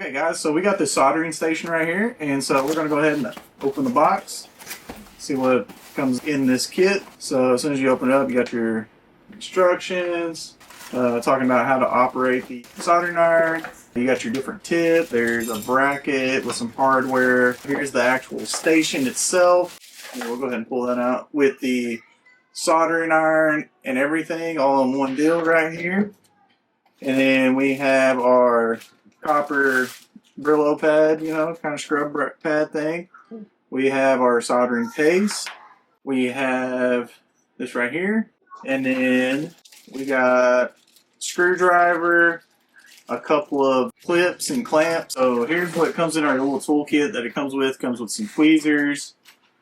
Okay guys, so we got this soldering station right here, and so we're going to go ahead and open the box, see what comes in this kit. So as soon as you open it up, you got your instructions, talking about how to operate the soldering iron. You got your different tip, there's a bracket with some hardware. Here's the actual station itself. And we'll go ahead and pull that out with the soldering iron and everything all in one deal right here. And then we have our copper Brillo pad, you know, kind of scrub pad thing. We have our soldering paste. We have this right here. And then we got screwdriver, a couple of clips and clamps. So here's what comes in our little toolkit that it comes with. It comes with some tweezers,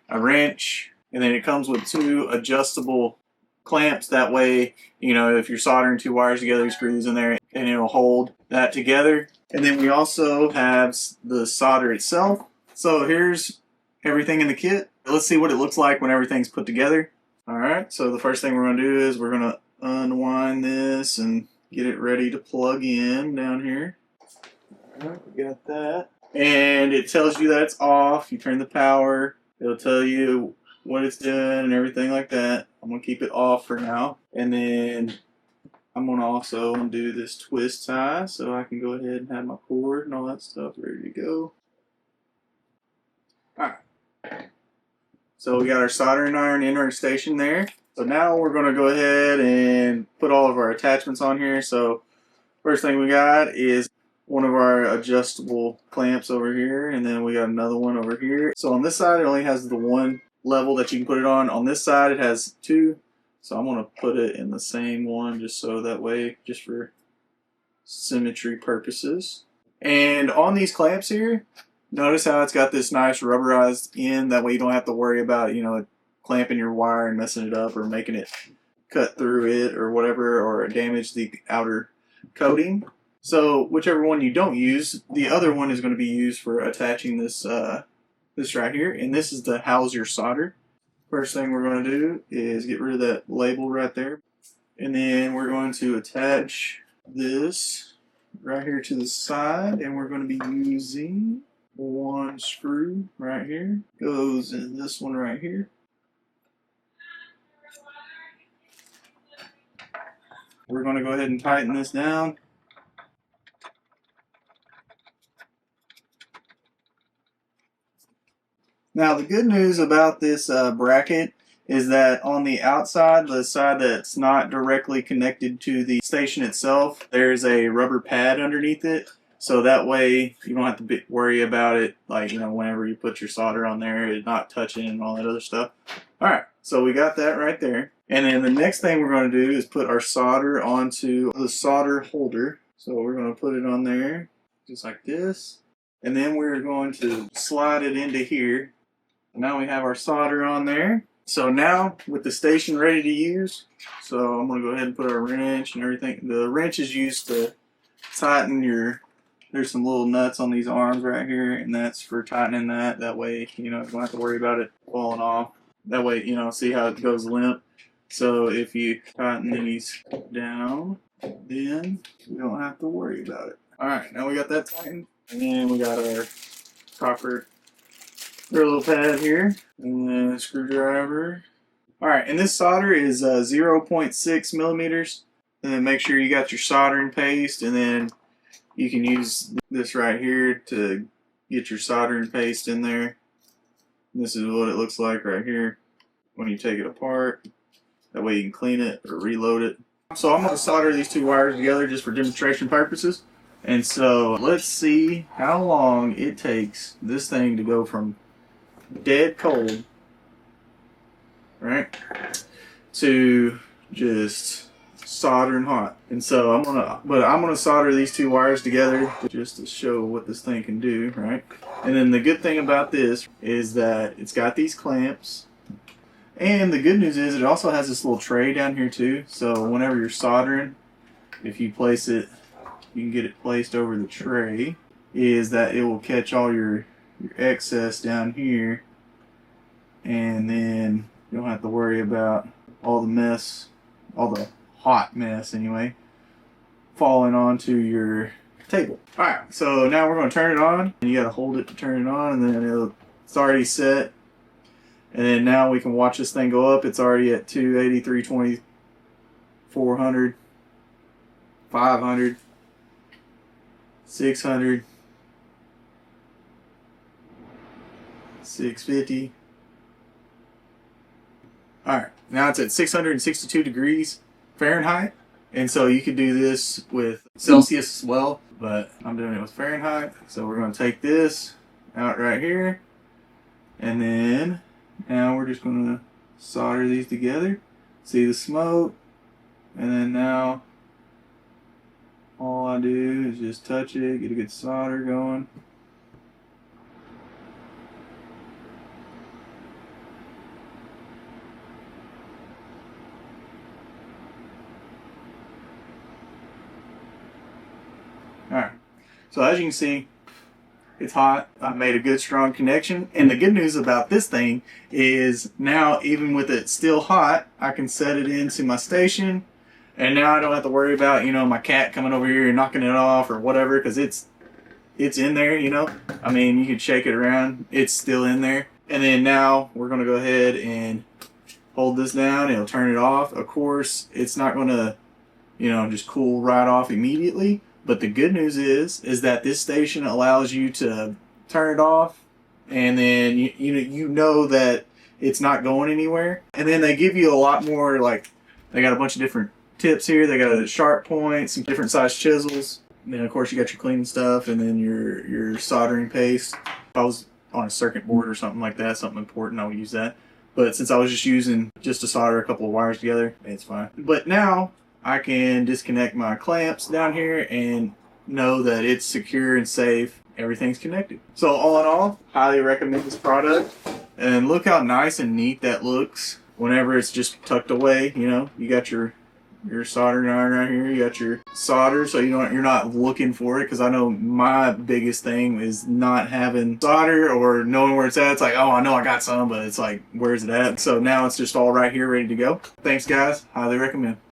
a wrench, and then it comes with two adjustable clamps. That way, you know, if you're soldering two wires together, you screw these in there and it'll hold that together. And then we also have the solder itself. So here's everything in the kit. Let's see what it looks like when everything's put together. All right, so the first thing we're going to do is we're going to unwind this and get it ready to plug in down here. All right, we got that. And it tells you that it's off. You turn the power. It'll tell you what it's doing and everything like that. I'm going to keep it off for now. And then I'm going to also do this twist tie so I can go ahead and have my cord and all that stuff ready to go. Alright. So we got our soldering iron in our station there. So now we're going to go ahead and put all of our attachments on here. So first thing we got is one of our adjustable clamps over here, and then we got another one over here. So on this side it only has the one level that you can put it on. On this side it has two. So I'm going to put it in the same one just so that way, just for symmetry purposes. And on these clamps here, notice how it's got this nice rubberized end. That way you don't have to worry about, you know, clamping your wire and messing it up or making it cut through it or whatever, or damage the outer coating. So whichever one you don't use, the other one is going to be used for attaching this this right here. And this is to house your solder. First thing we're going to do is get rid of that label right there. And then we're going to attach this right here to the side. And we're going to be using one screw right here. Goes in this one right here. We're going to go ahead and tighten this down. Now the good news about this bracket is that on the outside, the side that's not directly connected to the station itself, there's a rubber pad underneath it. So that way you don't have to worry about it, like, you know, whenever you put your solder on there, it's not touching and all that other stuff. Alright, so we got that right there. And then the next thing we're going to do is put our solder onto the solder holder. So we're going to put it on there just like this. And then we're going to slide it into here. Now we have our solder on there. So now with the station ready to use, so I'm going to go ahead and put our wrench and everything. The wrench is used to tighten your, there's some little nuts on these arms right here, and that's for tightening that. That way, you know, you don't have to worry about it falling off. That way, you know, see how it goes limp. So if you tighten these down, then we don't have to worry about it. Alright, now we got that tightened. And then we got our copper Brillo pad here, and then a screwdriver. Alright, and this solder is 0.6 millimeters. And then make sure you got your soldering paste, and then you can use this right here to get your soldering paste in there. This is what it looks like right here when you take it apart. That way you can clean it or reload it. So I'm going to solder these two wires together just for demonstration purposes. And so let's see how long it takes this thing to go from dead cold, right, to just soldering hot. And so I'm gonna solder these two wires together just to show what this thing can do, right? And then the good thing about this is that it's got these clamps, and the good news is it also has this little tray down here too. So whenever you're soldering, if you place it, you can get it placed over the tray, is that it will catch all your excess down here, and then you don't have to worry about all the mess, all the hot mess anyway, falling onto your table. Alright, so now we're going to turn it on. And you got to hold it to turn it on, and then it's already set. And then now we can watch this thing go up. It's already at 280, 320, 400, 500, 600, 650. Alright, now it's at 662 degrees Fahrenheit. And so you could do this with Celsius as well, but I'm doing it with Fahrenheit. So we're going to take this out right here. And then now we're just going to solder these together. See the smoke? And then now all I do is just touch it, get a good solder going. Alright, so as you can see, it's hot. I made a good strong connection. And the good news about this thing is now, even with it still hot, I can set it into my station. And now I don't have to worry about, you know, my cat coming over here and knocking it off or whatever, because it's in there, you know. I mean, you can shake it around. It's still in there. And then now we're going to go ahead and hold this down. It'll turn it off. Of course, it's not going to, you know, just cool right off immediately. But the good news is that this station allows you to turn it off, and then you know that it's not going anywhere. And then they give you a lot more, like, they got a bunch of different tips here. They got a sharp point, some different size chisels. And then of course you got your cleaning stuff, and then your soldering paste. If I was on a circuit board or something like that, something important, I would use that. But since I was just using just to solder a couple of wires together, it's fine. But now I can disconnect my clamps down here and know that it's secure and safe. Everything's connected. So all in all, highly recommend this product. And look how nice and neat that looks whenever it's just tucked away. You know, you got your soldering iron right here. You got your solder, so you're not looking for it. Because I know my biggest thing is not having solder or knowing where it's at. It's like, oh, I know I got some, but it's like, where's it at? So now it's just all right here, ready to go. Thanks, guys. Highly recommend.